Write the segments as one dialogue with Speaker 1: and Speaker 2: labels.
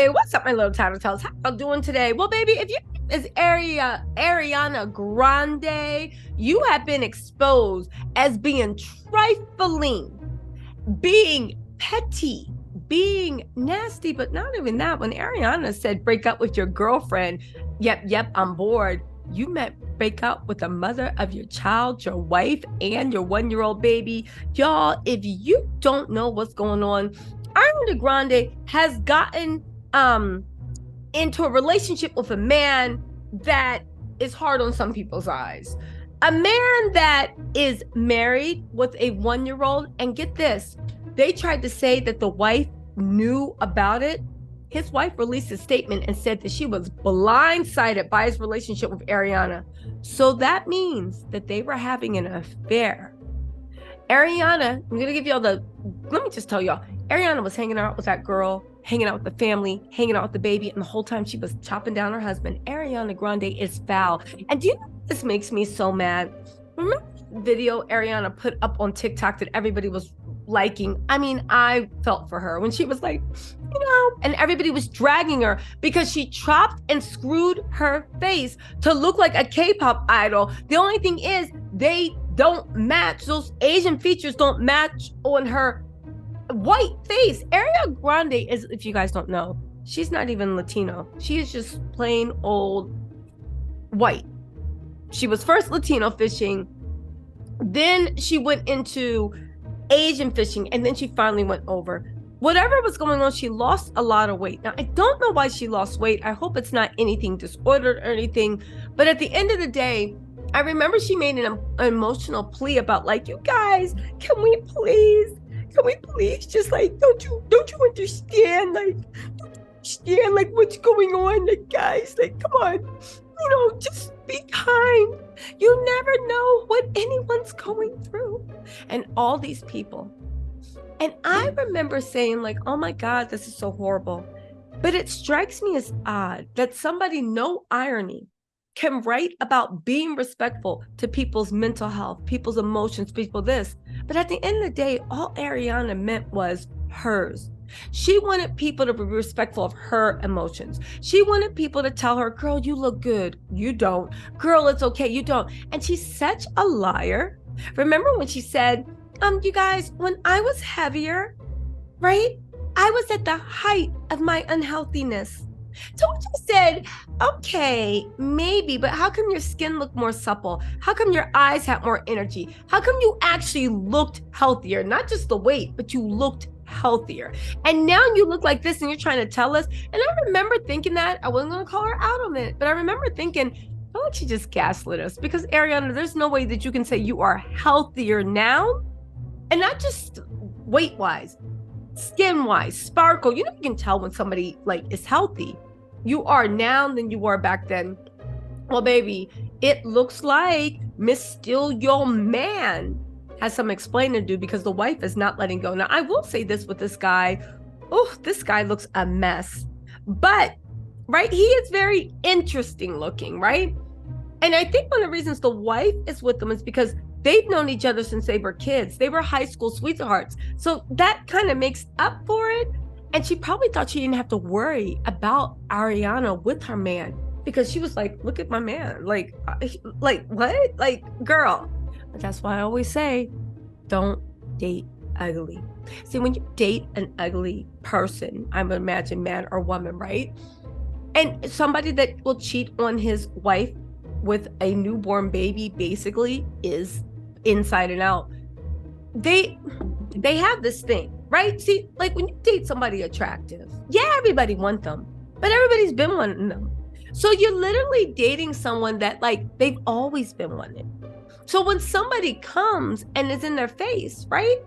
Speaker 1: Hey, what's up, my little tattletales? How y'all doing today? Well, baby, if you is Ariana Grande, you have been exposed as being trifling, being petty, being nasty, but not even that. When Ariana said break up with your girlfriend, yep, I'm bored. You meant break up with the mother of your child, your wife, and your 1-year-old baby. Y'all, if you don't know what's going on, Ariana Grande has gotten into a relationship with a man that is hard on some people's eyes. A man that is married with a 1-year-old, and get this, they tried to say that the wife knew about it. His wife released a statement and said that she was blindsided by his relationship with Ariana. So that means that they were having an affair. Ariana, I'm gonna give y'all let me just tell y'all, Ariana was hanging out with that girl, hanging out with the family, hanging out with the baby, and the whole time she was chopping down her husband. Ariana Grande is foul. And do you know what this makes me so mad? Remember the video Ariana put up on TikTok that everybody was liking? I mean, I felt for her when she was like, and everybody was dragging her because she chopped and screwed her face to look like a K-pop idol. The only thing is, they don't match. Those Asian features don't match on her white face. Ariana Grande is, if you guys don't know, she's not even Latino. She is just plain old white. She was first Latino fishing, then she went into Asian fishing, and then she finally went over. Whatever was going on, she lost a lot of weight. Now, I don't know why she lost weight. I hope it's not anything disordered or anything, but at the end of the day, I remember she made an emotional plea about, like, you guys, can we please just, like, don't you understand, like, what's going on, like, guys, like, come on, just be kind. You never know what anyone's going through. And all these people, and I remember saying, like, oh my God, this is so horrible. But it strikes me as odd that somebody, no irony, can write about being respectful to people's mental health, people's emotions, people this. But at the end of the day, all Ariana meant was hers. She wanted people to be respectful of her emotions. She wanted people to tell her, girl, you look good. You don't. Girl, it's okay. You don't. And she's such a liar. Remember when she said, you guys, when I was heavier, right? I was at the height of my unhealthiness. So she said, okay, maybe, but how come your skin looked more supple? How come your eyes had more energy? How come you actually looked healthier? Not just the weight, but you looked healthier. And now you look like this and you're trying to tell us. And I remember thinking that, I wasn't going to call her out on it, but I remember thinking, I feel like she just gaslit us, because Ariana, there's no way that you can say you are healthier now, and not just weight-wise, skin-wise, sparkle. You can tell when somebody, like, is healthy. You are now than you were back then. Well, baby, it looks like Miss Still Your Man has some explaining to do, because the wife is not letting go. Now, I will say this with this guy. Oh, this guy looks a mess. But, right, he is very interesting looking, right? And I think one of the reasons the wife is with him is because they've known each other since they were kids. They were high school sweethearts. So that kind of makes up for it. And she probably thought she didn't have to worry about Ariana with her man, because she was like, look at my man. Like what? Like, girl. But that's why I always say, don't date ugly. See, when you date an ugly person, I would imagine man or woman, right? And somebody that will cheat on his wife with a newborn baby basically is inside and out. They have this thing, right? See, like, when you date somebody attractive, yeah, everybody wants them, but everybody's been wanting them. So you're literally dating someone that, like, they've always been wanted. So when somebody comes and is in their face, right,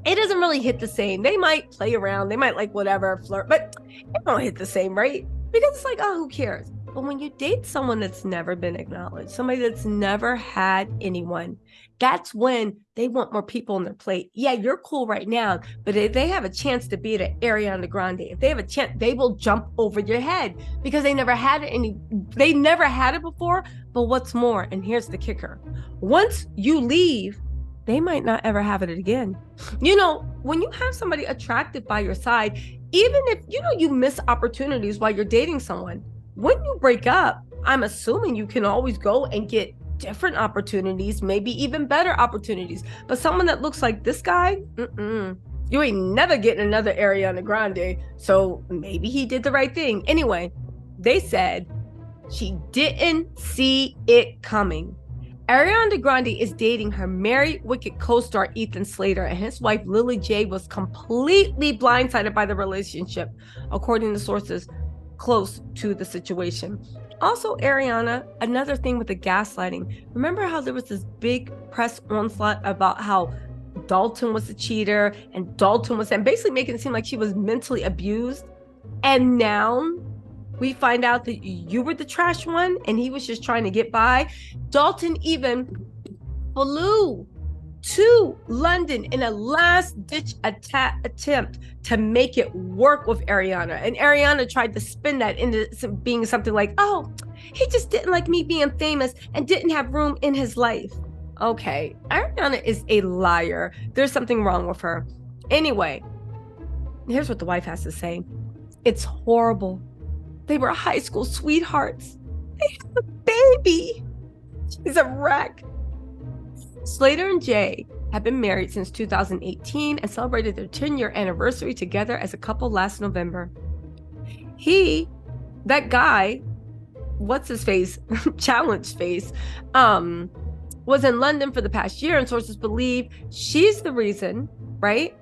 Speaker 1: it doesn't really hit the same. They might play around, they might, like, whatever, flirt, but it don't hit the same, right? Because it's like, oh, who cares? But when you date someone that's never been acknowledged, somebody that's never had anyone, that's when they want more people on their plate. Yeah, you're cool right now, but if they have a chance to be at Ariana Grande, if they have a chance, they will jump over your head, because they never had it before. But what's more, and here's the kicker, once you leave, they might not ever have it again. When you have somebody attractive by your side, even if, you miss opportunities while you're dating someone, when you break up, I'm assuming you can always go and get different opportunities, maybe even better opportunities. But someone that looks like this guy, you ain't never getting another Ariana Grande. So maybe he did the right thing. Anyway, they said she didn't see it coming. Ariana Grande is dating her Married Wicked co-star Ethan Slater, and his wife Lily J was completely blindsided by the relationship, according to sources close to the situation. Also, Ariana, another thing with the gaslighting. Remember how there was this big press onslaught about how Dalton was a cheater and basically making it seem like she was mentally abused? And now we find out that you were the trash one and he was just trying to get by. Dalton even flew to London in a last-ditch attempt to make it work with Ariana. And Ariana tried to spin that into being something like, oh, he just didn't like me being famous and didn't have room in his life. Okay, Ariana is a liar. There's something wrong with her. Anyway, here's what the wife has to say. It's horrible. They were high school sweethearts. They have a baby. She's a wreck. Slater and Jay have been married since 2018 and celebrated their 10-year anniversary together as a couple last November. That guy, what's his face, challenge face, was in London for the past year, and sources believe she's the reason, right,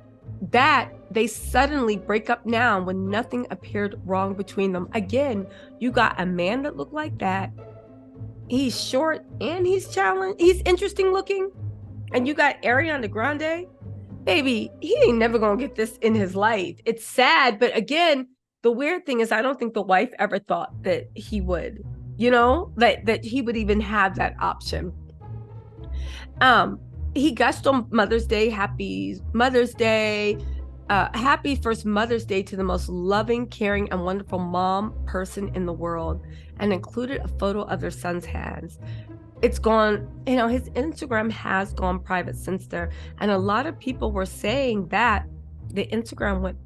Speaker 1: that they suddenly break up now when nothing appeared wrong between them. Again, you got a man that looked like that. He's short and he's interesting looking. And you got Ariana Grande. Baby, he ain't never gonna get this in his life. It's sad, but again, the weird thing is I don't think the wife ever thought that he would, that he would even have that option. He gushed on Mother's Day. Happy Mother's Day. Happy first Mother's Day to the most loving, caring, and wonderful mom person in the world, and included a photo of their son's hands. It's gone, his Instagram has gone private since there, and a lot of people were saying that the Instagram went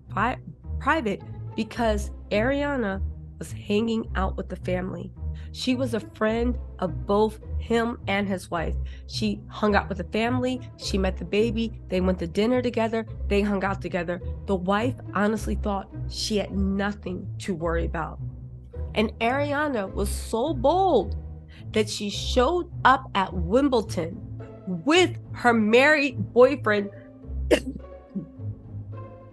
Speaker 1: private because Ariana was hanging out with the family. She was a friend of both him and his wife. She hung out with the family. She met the baby. They went to dinner together. They hung out together. The wife honestly thought she had nothing to worry about. And Ariana was so bold that she showed up at Wimbledon with her married boyfriend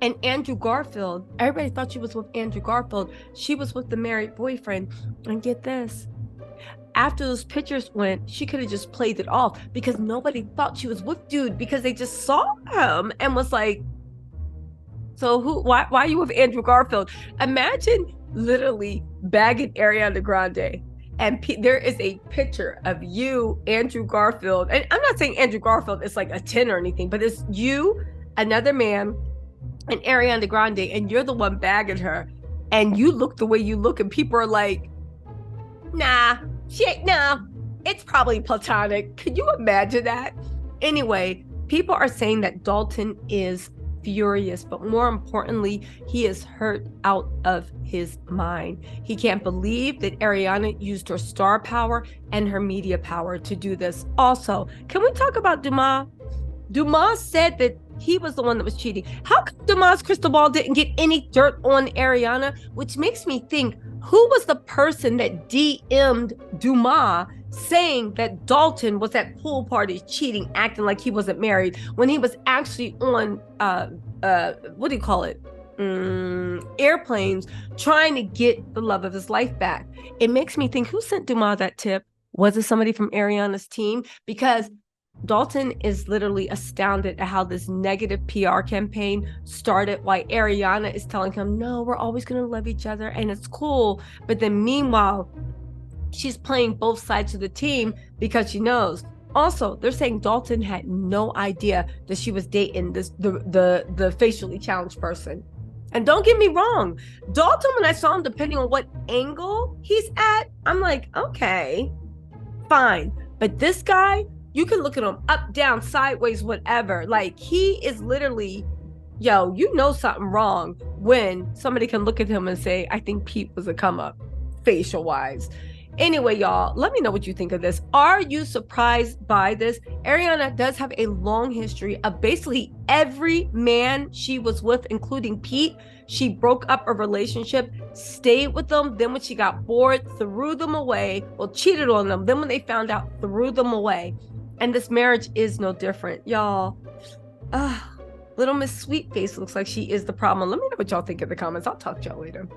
Speaker 1: and Andrew Garfield. Everybody thought she was with Andrew Garfield. She was with the married boyfriend. And get this, after those pictures went, she could have just played it off because nobody thought she was with dude because they just saw him and was like, so why are you with Andrew Garfield? Imagine literally bagging Ariana Grande. And there is a picture of you, Andrew Garfield. And I'm not saying Andrew Garfield is like a 10 or anything, but it's you, another man, and Ariana Grande, and you're the one bagging her. And you look the way you look, and people are like, nah, it's probably platonic. Could you imagine that? Anyway, people are saying that Dalton is furious, but more importantly, he is hurt out of his mind. He can't believe that Ariana used her star power and her media power to do this. Also, can we talk about Dumas? Dumas said that he was the one that was cheating. How come Dumas' crystal ball didn't get any dirt on Ariana? Which makes me think, who was the person that DM'd Dumas saying that Dalton was at pool parties cheating, acting like he wasn't married, when he was actually on what do you call it? Airplanes, trying to get the love of his life back. It makes me think, who sent Dumas that tip? Was it somebody from Ariana's team? Because Dalton is literally astounded at how this negative PR campaign started, while Ariana is telling him, no, we're always going to love each other and it's cool. But then meanwhile, she's playing both sides of the team because she knows. Also, they're saying Dalton had no idea that she was dating the facially challenged person. And don't get me wrong, Dalton, when I saw him, depending on what angle he's at, I'm like, okay, fine. But this guy, you can look at him up, down, sideways, whatever. Like, he is literally yo, you know something wrong when somebody can look at him and say, I think Pete was a come up, facial wise. Anyway, y'all, let me know what you think of this. Are you surprised by this? Ariana does have a long history of basically every man she was with, including Pete. She broke up a relationship, stayed with them. Then when she got bored, threw them away, well, cheated on them. Then when they found out, threw them away. And this marriage is no different, y'all. Little Miss Sweetface looks like she is the problem. Let me know what y'all think in the comments. I'll talk to y'all later.